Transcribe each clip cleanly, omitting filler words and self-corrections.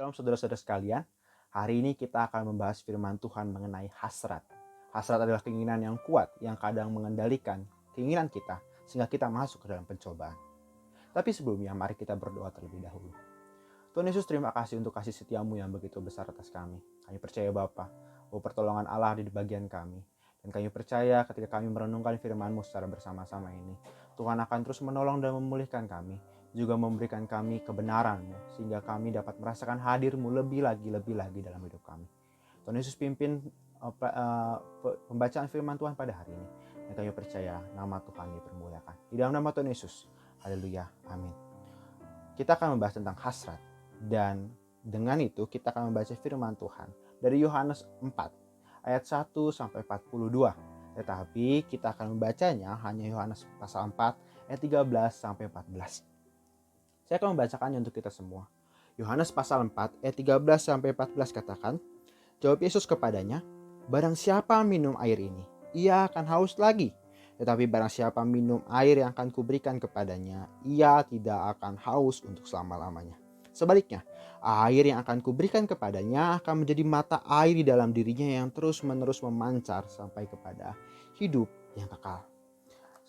Shalom saudara-saudara sekalian. Hari ini kita akan membahas firman Tuhan mengenai hasrat. Hasrat adalah keinginan yang kuat yang kadang mengendalikan keinginan kita sehingga kita masuk ke dalam pencobaan. Tapi sebelumnya mari kita berdoa terlebih dahulu. Tuhan Yesus, terima kasih untuk kasih setiamu yang begitu besar atas kami. Kami percaya Bapa bahwa pertolongan Allah ada di bagian kami. Dan kami percaya ketika kami merenungkan firman-Mu secara bersama-sama ini, Tuhan akan terus menolong dan memulihkan kami, juga memberikan kami kebenaran-Mu, sehingga kami dapat merasakan hadir-Mu lebih lagi dalam hidup kami. Tuhan Yesus pimpin pembacaan firman Tuhan pada hari ini. Dan kami percaya nama Tuhan dipermuliakan. Di dalam nama Tuhan Yesus. Haleluya. Amin. Kita akan membahas tentang hasrat. Dan dengan itu kita akan membaca firman Tuhan dari Yohanes 4 ayat 1 sampai 42. Tetapi kita akan membacanya hanya Yohanes pasal 4 ayat 13 sampai 14. Saya akan membacakannya untuk kita semua. Yohanes pasal 4 ayat 13 sampai 14 katakan, jawab Yesus kepadanya, barang siapa minum air ini, ia akan haus lagi. Tetapi barang siapa minum air yang akan kuberikan kepadanya, ia tidak akan haus untuk selama-lamanya. Sebaliknya, air yang akan kuberikan kepadanya akan menjadi mata air di dalam dirinya yang terus-menerus memancar sampai kepada hidup yang kekal.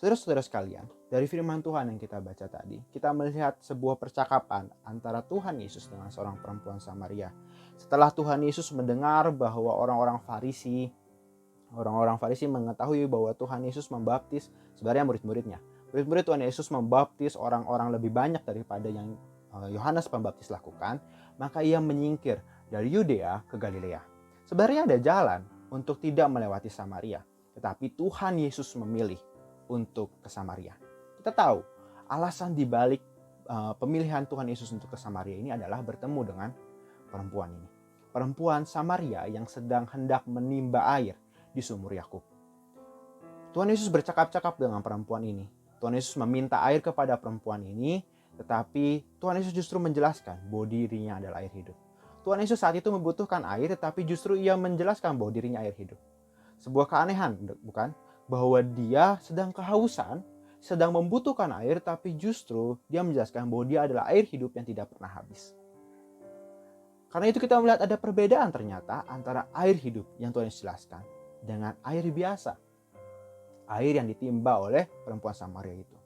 Saudara-saudara sekalian, dari firman Tuhan yang kita baca tadi, kita melihat sebuah percakapan antara Tuhan Yesus dengan seorang perempuan Samaria. Setelah Tuhan Yesus mendengar bahwa orang-orang Farisi mengetahui bahwa Tuhan Yesus membaptis sebenarnya murid-muridnya. Murid-murid Tuhan Yesus membaptis orang-orang lebih banyak daripada yang Yohanes Pembaptis lakukan, maka ia menyingkir dari Yudea ke Galilea. Sebenarnya ada jalan untuk tidak melewati Samaria, tetapi Tuhan Yesus memilih untuk ke Samaria. Kita tahu alasan dibalik pemilihan Tuhan Yesus untuk ke Samaria ini adalah bertemu dengan perempuan ini. Perempuan Samaria yang sedang hendak menimba air di sumur Yakub. Tuhan Yesus bercakap-cakap dengan perempuan ini. Tuhan Yesus meminta air kepada perempuan ini, tetapi Tuhan Yesus justru menjelaskan bahwa dirinya adalah air hidup. Tuhan Yesus saat itu membutuhkan air, tetapi justru ia menjelaskan bahwa dirinya air hidup. Sebuah keanehan, bukan? Bahwa dia sedang kehausan, sedang membutuhkan air, tapi justru dia menjelaskan bahwa dia adalah air hidup yang tidak pernah habis. Karena itu kita melihat ada perbedaan ternyata antara air hidup yang Tuhan Yesus jelaskan dengan air biasa. Air yang ditimba oleh perempuan Samaria itu.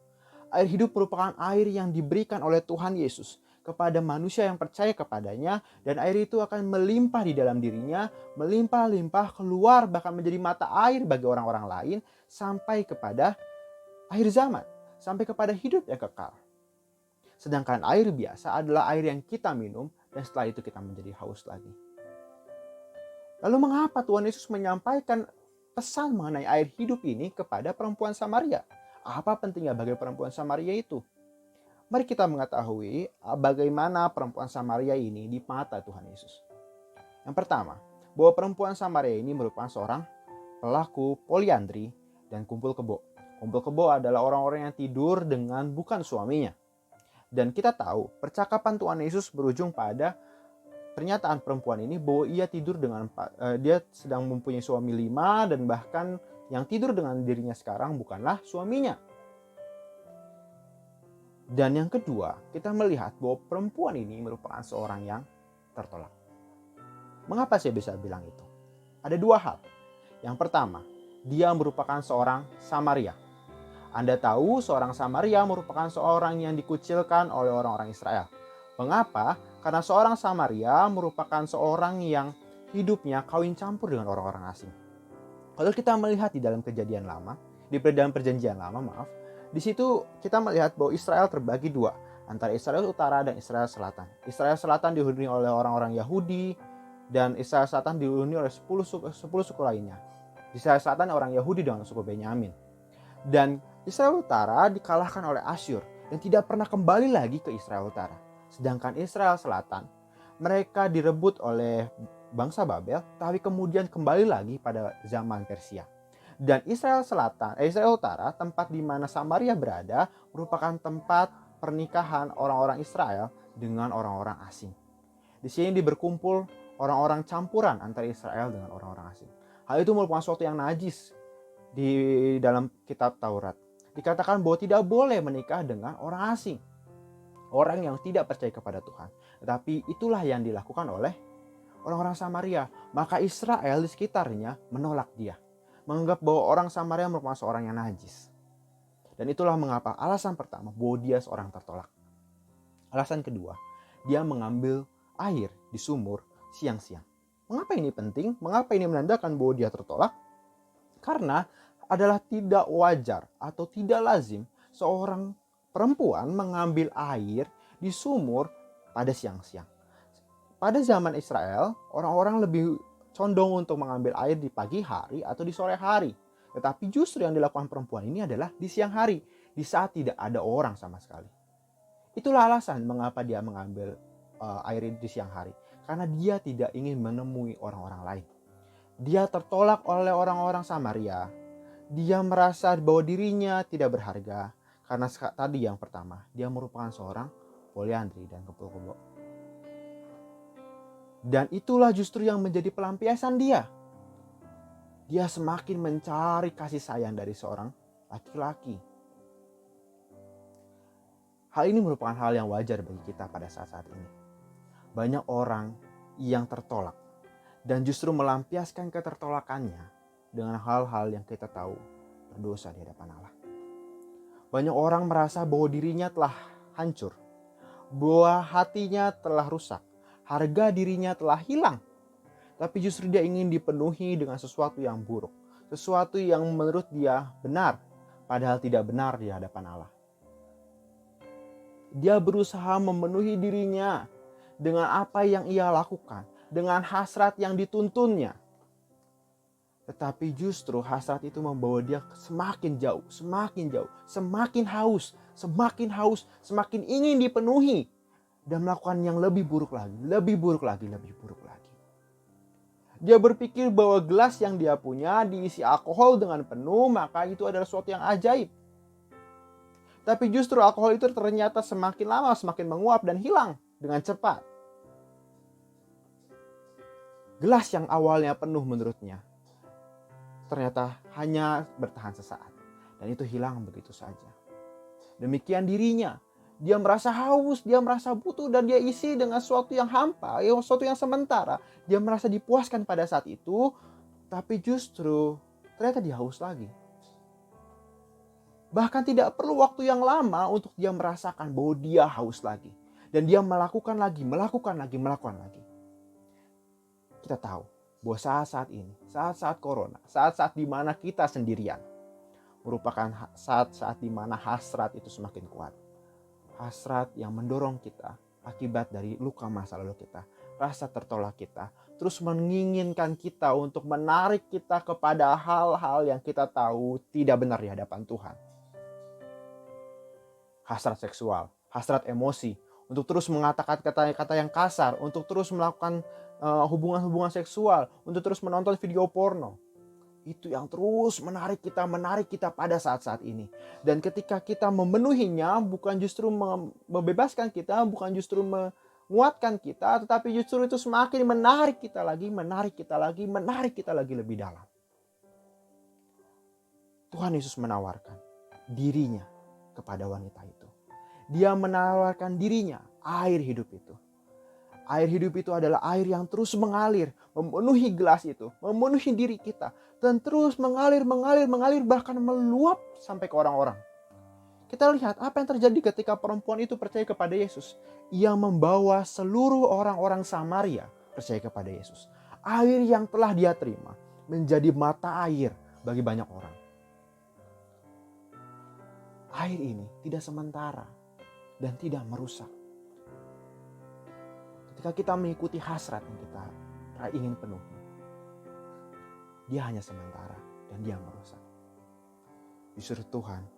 Air hidup merupakan air yang diberikan oleh Tuhan Yesus kepada manusia yang percaya kepadanya, dan air itu akan melimpah di dalam dirinya, melimpah-limpah keluar bahkan menjadi mata air bagi orang-orang lain sampai kepada akhir zaman, sampai kepada hidup yang kekal. Sedangkan air biasa adalah air yang kita minum dan setelah itu kita menjadi haus lagi. Lalu mengapa Tuhan Yesus menyampaikan pesan mengenai air hidup ini kepada perempuan Samaria? Apa pentingnya bagi perempuan Samaria itu? Mari kita mengetahui bagaimana perempuan Samaria ini di mata Tuhan Yesus. Yang pertama, bahwa perempuan Samaria ini merupakan seorang pelaku poliandri dan kumpul kebo. Kumpul kebo adalah orang-orang yang tidur dengan bukan suaminya. Dan kita tahu percakapan Tuhan Yesus berujung pada pernyataan perempuan ini bahwa ia tidur dengan dia sedang mempunyai suami 5 dan bahkan yang tidur dengan dirinya sekarang bukanlah suaminya. Dan yang kedua, kita melihat bahwa perempuan ini merupakan seorang yang tertolak. Mengapa saya bisa bilang itu? Ada dua hal. Yang pertama, dia merupakan seorang Samaria. Anda tahu seorang Samaria merupakan seorang yang dikucilkan oleh orang-orang Israel. Mengapa? Karena seorang Samaria merupakan seorang yang hidupnya kawin campur dengan orang-orang asing. Kalau kita melihat di dalam kejadian lama, di dalam perjanjian lama, di situ kita melihat bahwa Israel terbagi dua, antara Israel Utara dan Israel Selatan. Israel Selatan dihuni oleh orang-orang Yahudi dan Israel Selatan dihuni oleh 10 suku lainnya. Israel Selatan orang Yahudi dengan suku Benyamin. Dan Israel Utara dikalahkan oleh Asyur dan tidak pernah kembali lagi ke Israel Utara. Sedangkan Israel Selatan, mereka direbut oleh bangsa Babel, tapi kemudian kembali lagi pada zaman Persia. Dan Israel Utara, tempat di mana Samaria berada, merupakan tempat pernikahan orang-orang Israel dengan orang-orang asing. Di sini berkumpul orang-orang campuran antara Israel dengan orang-orang asing. Hal itu merupakan sesuatu yang najis di dalam kitab Taurat. Dikatakan bahwa tidak boleh menikah dengan orang asing. orang yang tidak percaya kepada Tuhan. Tetapi itulah yang dilakukan oleh orang-orang Samaria. Maka Israel di sekitarnya menolak dia, menganggap bahwa orang Samaria merupakan seorang yang najis. Dan itulah mengapa alasan pertama bahwa dia seorang tertolak. Alasan kedua, dia mengambil air di sumur siang-siang. Mengapa ini penting? Mengapa ini menandakan bahwa dia tertolak? Karena adalah tidak wajar atau tidak lazim seorang perempuan mengambil air di sumur pada siang-siang. Pada zaman Israel, orang-orang lebih condong untuk mengambil air di pagi hari atau di sore hari. Tetapi justru yang dilakukan perempuan ini adalah di siang hari, di saat tidak ada orang sama sekali. Itulah alasan mengapa dia mengambil air di siang hari. Karena dia tidak ingin menemui orang-orang lain. Dia tertolak oleh orang-orang Samaria. Dia merasa bahwa dirinya tidak berharga. Karena tadi yang pertama, dia merupakan seorang poliandri dan kumpul-kumpul. Dan itulah justru yang menjadi pelampiasan dia. Dia semakin mencari kasih sayang dari seorang laki-laki. Hal ini merupakan hal yang wajar bagi kita pada saat-saat ini. Banyak orang yang tertolak dan justru melampiaskan ketertolakannya dengan hal-hal yang kita tahu berdosa di hadapan Allah. Banyak orang merasa bahwa dirinya telah hancur, bahwa hatinya telah rusak, harga dirinya telah hilang. Tapi justru dia ingin dipenuhi dengan sesuatu yang buruk, sesuatu yang menurut dia benar, padahal tidak benar di hadapan Allah. Dia berusaha memenuhi dirinya dengan apa yang ia lakukan, dengan hasrat yang dituntunnya. Tetapi justru hasrat itu membawa dia semakin jauh, semakin haus, semakin ingin dipenuhi. Dan melakukan yang lebih buruk lagi. Dia berpikir bahwa gelas yang dia punya diisi alkohol dengan penuh, maka itu adalah sesuatu yang ajaib. Tapi justru alkohol itu ternyata semakin lama semakin menguap dan hilang dengan cepat. Gelas yang awalnya penuh menurutnya ternyata hanya bertahan sesaat. Dan itu hilang begitu saja. Demikian dirinya. Dia merasa haus, dia merasa butuh, dan dia isi dengan sesuatu yang hampa, sesuatu yang sementara. Dia merasa dipuaskan pada saat itu, tapi justru ternyata dia haus lagi. Bahkan tidak perlu waktu yang lama untuk dia merasakan bahwa dia haus lagi. Dan dia melakukan lagi. Kita tahu bahwa saat-saat ini, saat-saat corona, saat-saat di mana kita sendirian, merupakan saat-saat di mana hasrat itu semakin kuat. Hasrat yang mendorong kita akibat dari luka masa lalu kita, rasa tertolak kita, terus menginginkan kita untuk menarik kita kepada hal-hal yang kita tahu tidak benar di hadapan Tuhan. Hasrat seksual, hasrat emosi, untuk terus mengatakan kata-kata yang kasar, untuk terus melakukan hubungan-hubungan seksual, untuk terus menonton video porno. Itu yang terus menarik kita pada saat-saat ini. Dan ketika kita memenuhinya, bukan justru membebaskan kita, bukan justru menguatkan kita, tetapi justru itu semakin menarik kita lagi lebih dalam. Tuhan Yesus menawarkan dirinya kepada wanita itu. Dia menawarkan dirinya, air hidup itu. Air hidup itu adalah air yang terus mengalir, memenuhi gelas itu, memenuhi diri kita, dan terus mengalir, bahkan meluap sampai ke orang-orang. Kita lihat apa yang terjadi ketika perempuan itu percaya kepada Yesus. Ia membawa seluruh orang-orang Samaria percaya kepada Yesus. Air yang telah dia terima menjadi mata air bagi banyak orang. Air ini tidak sementara dan tidak merusak. Ketika kita mengikuti hasrat yang kita ingin penuhi, dia hanya sementara dan dia merusak. Justru Tuhan,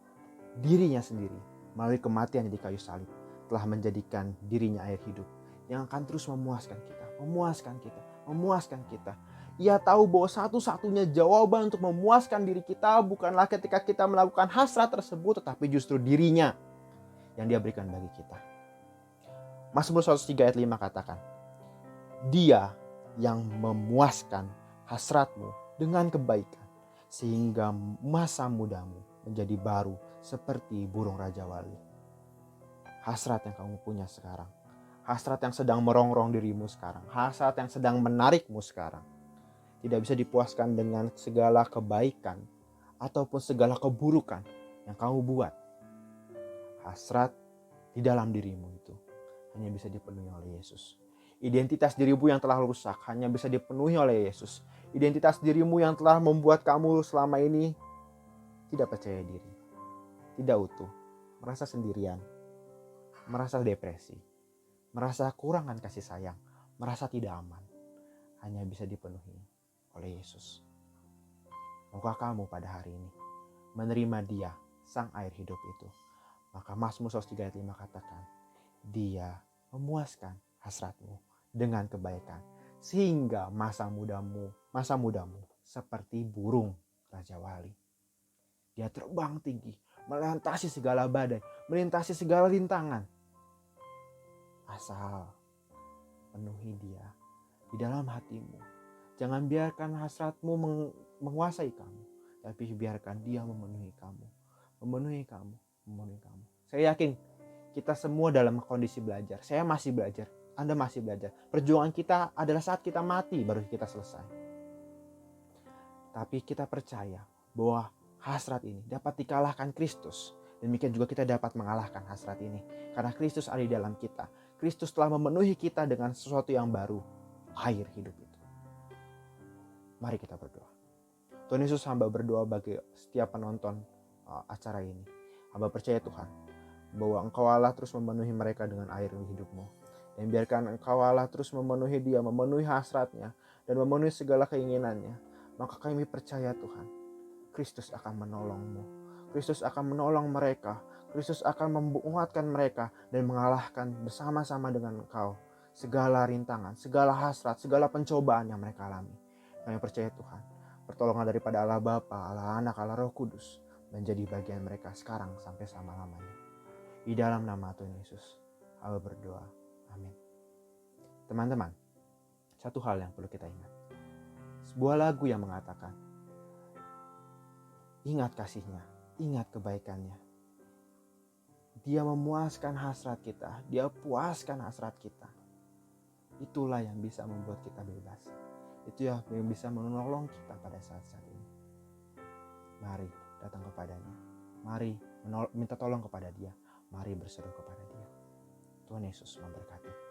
dirinya sendiri melalui kematian di kayu salib telah menjadikan dirinya air hidup yang akan terus memuaskan kita. Ia tahu bahwa satu-satunya jawaban untuk memuaskan diri kita bukanlah ketika kita melakukan hasrat tersebut, tetapi justru dirinya yang dia berikan bagi kita. Mazmur 103 ayat 5 katakan, Dia yang memuaskan hasratmu dengan kebaikan, sehingga masa mudamu menjadi baru seperti burung raja wali. hasrat yang kamu punya sekarang, hasrat yang sedang merongrong dirimu sekarang, hasrat yang sedang menarikmu sekarang, tidak bisa dipuaskan dengan segala kebaikan ataupun segala keburukan yang kamu buat. Hasrat di dalam dirimu itu hanya bisa dipenuhi oleh Yesus. Identitas dirimu yang telah rusak hanya bisa dipenuhi oleh Yesus. Identitas dirimu yang telah membuat kamu selama ini tidak percaya diri, tidak utuh, merasa sendirian, merasa depresi, merasa kurangan kasih sayang, merasa tidak aman, hanya bisa dipenuhi oleh Yesus. Maukah kamu pada hari ini menerima Dia, Sang Air Hidup itu? Maka Mazmur 103 ayat 5 katakan, Dia memuaskan hasratmu dengan kebaikan, sehingga masa mudamu seperti burung Raja Wali. Dia terbang tinggi, melintasi segala badai, melintasi segala rintangan. Asal penuhi Dia di dalam hatimu. Jangan biarkan hasratmu menguasai kamu, tapi biarkan Dia memenuhi kamu, memenuhi kamu, memenuhi kamu. Saya yakin kita semua dalam kondisi belajar. Saya masih belajar, Anda masih belajar. Perjuangan kita adalah saat kita mati baru kita selesai. Tapi kita percaya bahwa hasrat ini dapat dikalahkan Kristus. Demikian juga kita dapat mengalahkan hasrat ini. Karena Kristus ada di dalam kita. Kristus telah memenuhi kita dengan sesuatu yang baru, air hidup itu. Mari kita berdoa. Tuhan Yesus, hamba berdoa bagi setiap penonton acara ini. Hamba percaya Tuhan, bahwa Engkau Allah terus memenuhi mereka dengan air hidupmu. Dan biarkan Engkau Allah terus memenuhi dia, memenuhi hasratnya, dan memenuhi segala keinginannya. Maka kami percaya Tuhan, Kristus akan menolongmu. Kristus akan menolong mereka. Kristus akan menguatkan mereka dan mengalahkan bersama-sama dengan Engkau segala rintangan, segala hasrat, segala pencobaan yang mereka alami. Kami percaya Tuhan, pertolongan daripada Allah Bapa, Allah Anak, Allah Roh Kudus menjadi bagian mereka sekarang sampai selama-lamanya. Di dalam nama Tuhan Yesus, hamba berdoa. Amin. Teman-teman, satu hal yang perlu kita ingat. Sebuah lagu yang mengatakan, ingat kasihnya, ingat kebaikannya. Dia memuaskan hasrat kita, dia puaskan hasrat kita. Itulah yang bisa membuat kita bebas. Itu yang bisa menolong kita pada saat-saat ini. Mari datang kepadanya. Mari minta tolong kepada dia. Mari berseru kepada dia. Tuhan Yesus memberkati.